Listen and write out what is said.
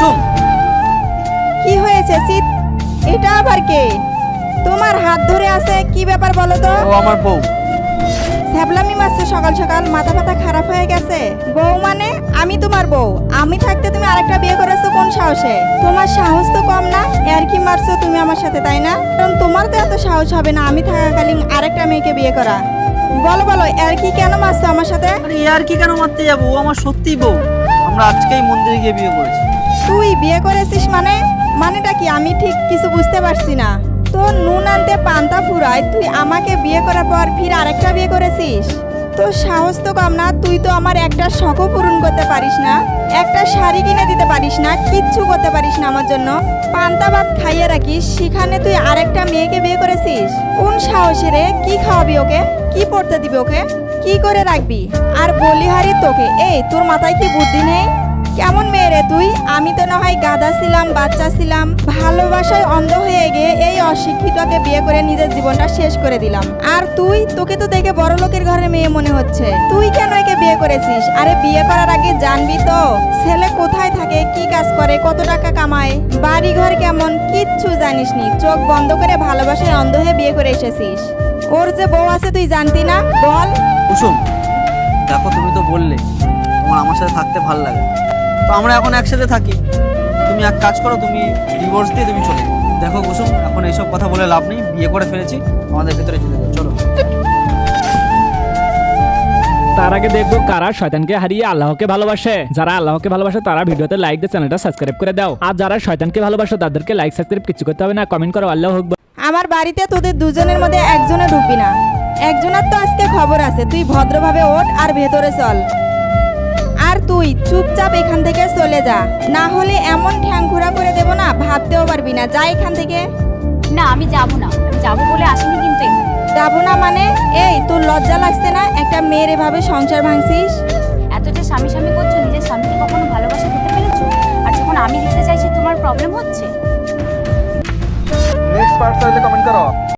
কুসুম, কি হয়েছে শীত? এটা আবার কে? তোমার হাত ধরে আছে, কি ব্যাপার বলো তো? ও আমার বউ। ছ্যাবলামি মারছে সকাল সকাল, মাথা ফাতা খারাপ হয়ে গেছে? বউ মানে? আমি তোমার বউ, আমি থাকতে তুমি আরেকটা বিয়ে করেছো কোন সাহসে? তোমার সাহস তো কম না, এর কি মারছো তুমি আমার সাথে, তাই না? কারণ তোমার তো এত সাহস হবে না আমি থাকাকালীন আরেকটা মেয়েকে বিয়ে করা। বলো বলো, এর কি কেন মারছো আমার সাথে? আরে ইয়ার কি কেন মারতে যাবো, ও আমার সত্যি বউ। আমরা আজকেই মন্দিরে গিয়ে বিয়ে করেছি। তুই বিয়ে করেছিস মানে? মানেটা কি আমি ঠিক কিছু বুঝতে পারছি না। তোর নুন আনতে পান্তা ফুরায়, তুই আমাকে বিয়ে করার পর ফির আরেকটা বিয়ে করেছিস? তোর সাহস তো কম না, তুই তো আমার একটা শখও পূরণ করতে পারিস না, একটা শাড়ি কিনে দিতে পারিস না, কিচ্ছু করতে পারিস না আমার জন্য। পান্তা ভাত খাইয়ে রাখিস, সেখানে তুই আরেকটা মেয়েকে বিয়ে করেছিস? কোন সাহসে রে? কি খাওয়াবি ওকে? কি পড়তে দিবি ওকে? কি করে রাখবি? আর বলিহারি তোকে, এই তোর মাথায় কি বুদ্ধি নেই? কেমন মেয়ে রে তুই? আমি তো না হয় গাধা ছিলাম, বাচ্চা ছিলাম, ভালোবাসায় অন্ধ হয়ে গিয়ে এই অশিক্ষিতকে বিয়ে করে নিজের জীবনটা শেষ করে দিলাম। আর তুই, তোকে তো দেখে বড় লোকের ঘরের মেয়ে মনে হচ্ছে, তুই কেন একে বিয়ে করেছিস? আরে বিয়ে করার আগে জানবি তো ছেলে কোথায় থাকে, কি কাজ করে, কত টাকা কামায়, বাড়ি ঘর কেমন, কিচ্ছু জানিস নি। চোখ বন্ধ করে ভালোবাসায় অন্ধ হয়ে বিয়ে করে এসেছিস। ওর যে বউ আছে তুই জানতি না? বল। কুসুম, দেখো তুমি তো বললে তোমার আমার সাথে থাকতে ভালো লাগে, তো আমরা এখন একসাথে থাকি। তুমি এক কাজ করো, তুমি ডিভোর্স দিয়ে তুমি চলে যাও। দেখো কুসুম, এখন এইসব কথা বলে লাভ নেই, বিয়ে করে ফেলেছি, আমাদের ভেতরে চলে যাও, চলো। তার আগে দেখবো কারা শয়তানকে হারিয়ে আল্লাহকে ভালোবাসে। যারা আল্লাহকে ভালোবাসে তারা ভিডিওতে লাইক দিয়ে চ্যানেলটা সাবস্ক্রাইব করে দাও, আর যারা শয়তানকে ভালোবাসে তাদেরকে লাইক সাবস্ক্রাইব কিছু করতে হবে না, কমেন্ট করো আল্লাহু আকবার। আমার বাড়িতে তোদের দুজনের মধ্যে একজনে ঢুকবি না। একজনের তো আজকে খবর আছে, তুই ভদ্রভাবে ওঠ আর ভেতরে চল। আর তুই চুপচাপ এখান থেকে চলে যা, না হলে এমন ঠ্যাং ঘোরা করে দেবো না ভাবতেও পারবি না। যা এখান থেকে। না আমি যাব না, আমি যাবো বলে আসিনি কিন্তু এখানে। যাবো না মানে? এই তোর লজ্জা লাগছে না একটা মেয়ের এভাবে সংসার ভাঙছিস? এত যে স্বামী স্বামী করছো, নিজের স্বামীকে কখনো ভালোবাসা দিতে পেরেছো? আর যখন আমি দিতে চাইছি তোমার প্রবলেম হচ্ছে। নেক্সট পার্ট চাইলে কমেন্ট করো।